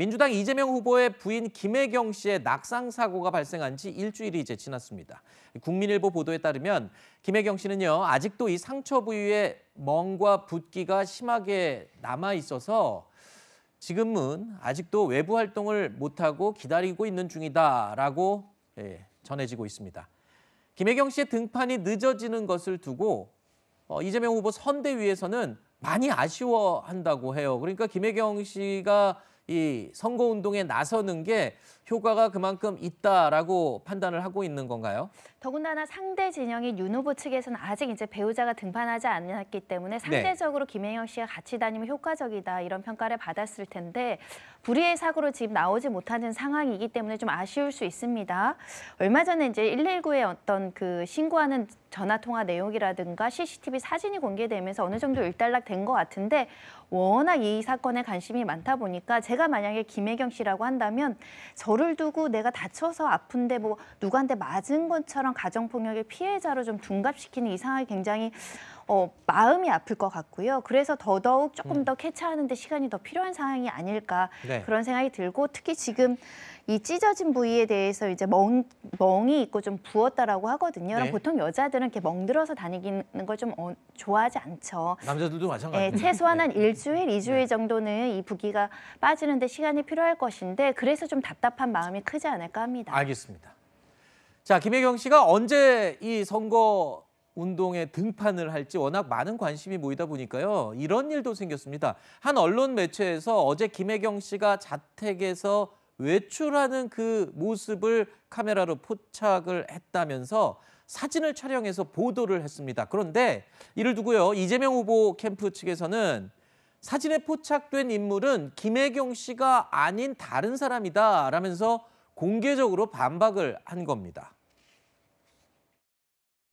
민주당 이재명 후보의 부인 김혜경 씨의 낙상 사고가 발생한 지 일주일이 이제 지났습니다. 국민일보 보도에 따르면 김혜경 씨는요, 아직도 이 상처 부위에 멍과 붓기가 심하게 남아 있어서 지금은 아직도 외부 활동을 못하고 기다리고 있는 중이다라고 전해지고 있습니다. 김혜경 씨의 등판이 늦어지는 것을 두고 이재명 후보 선대위에서는 많이 아쉬워한다고 해요. 그러니까 김혜경 씨가 이 선거운동에 나서는 게 효과가 그만큼 있다라고 판단을 하고 있는 건가요? 더군다나 상대 진영인 윤 후보 측에서는 아직 이제 배우자가 등판하지 않았기 때문에 상대적으로 김혜경 씨가 같이 다니면 효과적이다 이런 평가를 받았을 텐데 불의의 사고로 지금 나오지 못하는 상황이기 때문에 좀 아쉬울 수 있습니다. 얼마 전에 이제 119에 어떤 그 신고하는 전화 통화 내용이라든가 CCTV 사진이 공개되면서 어느 정도 일단락된 것 같은데 워낙 이 사건에 관심이 많다 보니까 제가 만약에 김혜경 씨라고 한다면 저를 두고 내가 다쳐서 아픈데 뭐 누구한테 맞은 것처럼 가정폭력의 피해자로 좀 둔갑시키는 이 상황이 굉장히 마음이 아플 것 같고요. 그래서 더더욱 조금 더 캐치하는 데 시간이 더 필요한 상황이 아닐까 그런 생각이 들고 특히 지금 이 찢어진 부위에 대해서 이제 멍이 있고 좀 부었다라고 하거든요. 네. 보통 여자들은 이렇게 멍들어서 다니는 걸 좀 좋아하지 않죠. 남자들도 마찬가지예요. 최소한 한 일주일, 2주일 정도는 이 부기가 빠지는데 시간이 필요할 것인데 그래서 좀 답답한 마음이 크지 않을까 합니다. 알겠습니다. 자, 김혜경 씨가 언제 이 선거 운동에 등판을 할지 워낙 많은 관심이 모이다 보니까요. 이런 일도 생겼습니다. 한 언론 매체에서 어제 김혜경 씨가 자택에서 외출하는 그 모습을 카메라로 포착을 했다면서 사진을 촬영해서 보도를 했습니다. 그런데 이를 두고요. 이재명 후보 캠프 측에서는 사진에 포착된 인물은 김혜경 씨가 아닌 다른 사람이다라면서 공개적으로 반박을 한 겁니다.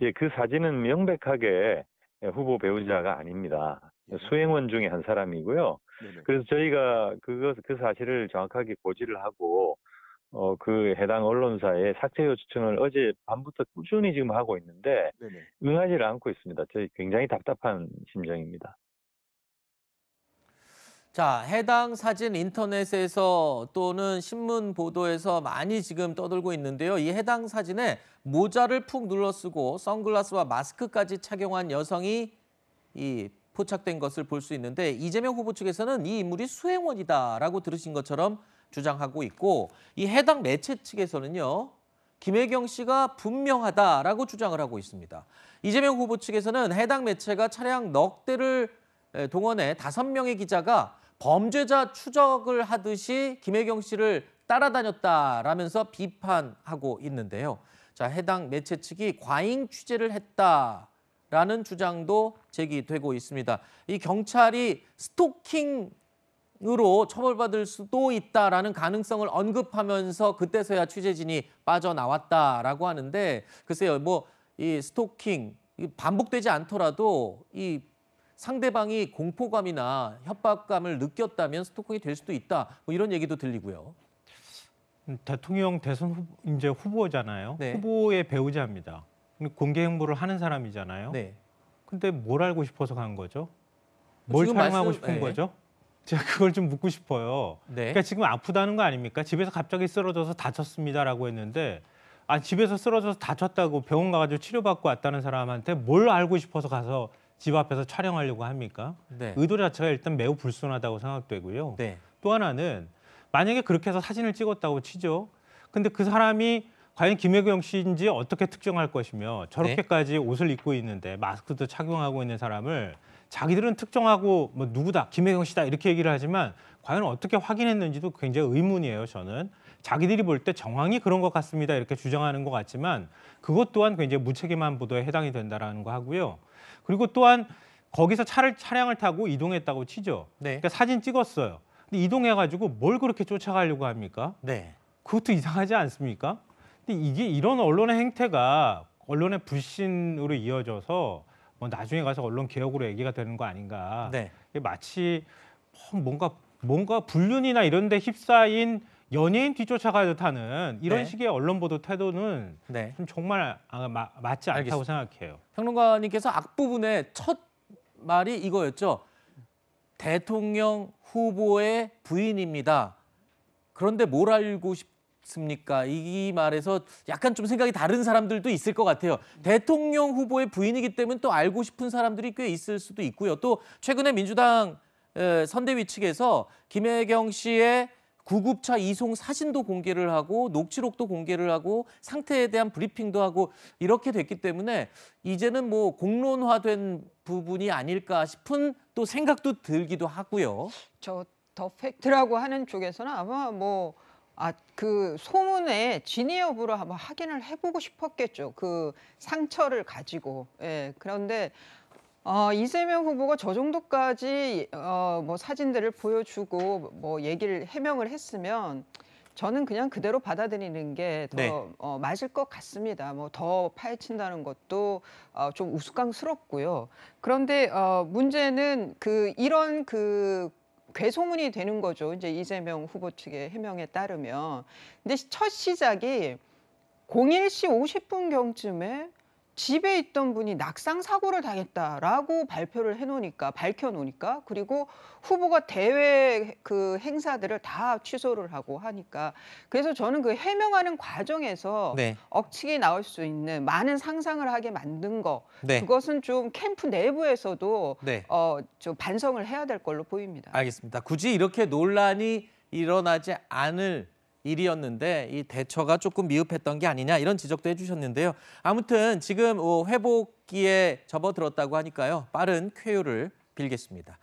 예, 그 사진은 명백하게 후보 배우자가 아닙니다. 수행원 중에 한 사람이고요. 그래서 저희가 그 사실을 정확하게 고지를 하고 그 해당 언론사에 삭제 요청을 어제 밤부터 꾸준히 지금 하고 있는데 응하지를 않고 있습니다. 저희 굉장히 답답한 심정입니다. 자, 해당 사진 인터넷에서 또는 신문 보도에서 많이 지금 떠돌고 있는데요. 이 해당 사진에 모자를 푹 눌러쓰고 선글라스와 마스크까지 착용한 여성이 포착된 것을 볼 수 있는데 이재명 후보 측에서는 이 인물이 수행원이다라고 들으신 것처럼 주장하고 있고 이 해당 매체 측에서는요. 김혜경 씨가 분명하다라고 주장을 하고 있습니다. 이재명 후보 측에서는 해당 매체가 차량 넉 대를 동원해 5명의 기자가 범죄자 추적을 하듯이 김혜경 씨를 따라다녔다라면서 비판하고 있는데요. 자, 해당 매체 측이 과잉 취재를 했다라는 주장도 제기되고 있습니다. 이 경찰이 스토킹으로 처벌받을 수도 있다라는 가능성을 언급하면서 그때서야 취재진이 빠져나왔다라고 하는데 글쎄요, 뭐 이 스토킹 반복되지 않더라도 이 상대방이 공포감이나 협박감을 느꼈다면 스토킹이 될 수도 있다. 뭐 이런 얘기도 들리고요. 대통령 대선 이제 후보잖아요. 네. 후보의 배우자입니다. 공개 행보를 하는 사람이잖아요. 네. 근데 뭘 알고 싶어서 간 거죠? 뭘 촬영하고 싶은 거죠? 제가 그걸 좀 묻고 싶어요. 그러니까 지금 아프다는 거 아닙니까? 집에서 갑자기 쓰러져서 다쳤습니다라고 했는데 집에서 쓰러져서 다쳤다고 병원 가가지고 치료받고 왔다는 사람한테 뭘 알고 싶어서 가서 집 앞에서 촬영하려고 합니까? 의도 자체가 일단 매우 불순하다고 생각되고요. 또 하나는 만약에 그렇게 해서 사진을 찍었다고 치죠. 근데 그 사람이 과연 김혜경 씨인지 어떻게 특정할 것이며 저렇게까지 옷을 입고 있는데 마스크도 착용하고 있는 사람을 자기들은 특정하고 뭐 누구다, 김혜경 씨다 이렇게 얘기를 하지만 과연 어떻게 확인했는지도 굉장히 의문이에요, 저는. 자기들이 볼 때 정황이 그런 것 같습니다 이렇게 주장하는 것 같지만 그것 또한 굉장히 무책임한 보도에 해당이 된다는 거 하고요. 그리고 또한 거기서 차량을 타고 이동했다고 치죠. 그러니까 사진 찍었어요. 근데 이동해가지고 뭘 그렇게 쫓아가려고 합니까? 그것도 이상하지 않습니까? 근데 이런 언론의 행태가 언론의 불신으로 이어져서 뭐 나중에 가서 언론 개혁으로 얘기가 되는 거 아닌가. 마치 뭔가 불륜이나 이런 데 휩싸인 연예인 뒤쫓아가듯 하는 이런 식의 언론 보도 태도는 좀 정말 맞지 않다고 생각해요. 평론가님께서 앞부분에 첫 말이 이거였죠. 대통령 후보의 부인입니다. 그런데 뭘 알고 싶습니까? 이 말에서 약간 좀 생각이 다른 사람들도 있을 것 같아요. 대통령 후보의 부인이기 때문에 또 알고 싶은 사람들이 꽤 있을 수도 있고요. 또 최근에 민주당 선대위 측에서 김혜경 씨의 구급차 이송 사진도 공개를 하고 녹취록도 공개를 하고 상태에 대한 브리핑도 하고 이렇게 됐기 때문에 이제는 뭐 공론화된 부분이 아닐까 싶은 또 생각도 들기도 하고요. 저 더 팩트라고 하는 쪽에서는 아마 그 소문의 진위 여부를 한번 확인을 해보고 싶었겠죠. 그 상처를 가지고. 예. 그런데 이재명 후보가 저 정도까지 사진들을 보여주고 얘기를 해명을 했으면 저는 그냥 그대로 받아들이는 게 더 맞을 것 같습니다. 더 파헤친다는 것도 좀 우스꽝스럽고요. 그런데 문제는 이런 괴소문이 되는 거죠. 이제 이재명 후보 측의 해명에 따르면. 근데 첫 시작이 01시 50분경쯤에 집에 있던 분이 낙상 사고를 당했다라고 밝혀놓으니까 그리고 후보가 대외 행사들을 다 취소를 하고 하니까 그래서 저는 그 해명하는 과정에서 억측이 나올 수 있는 많은 상상을 하게 만든 거 그것은 좀 캠프 내부에서도 좀 반성을 해야 될 걸로 보입니다. 알겠습니다. 굳이 이렇게 논란이 일어나지 않을 일이었는데 이 대처가 조금 미흡했던 게 아니냐 이런 지적도 해주셨는데요. 아무튼 지금 회복기에 접어들었다고 하니까요. 빠른 쾌유를 빌겠습니다.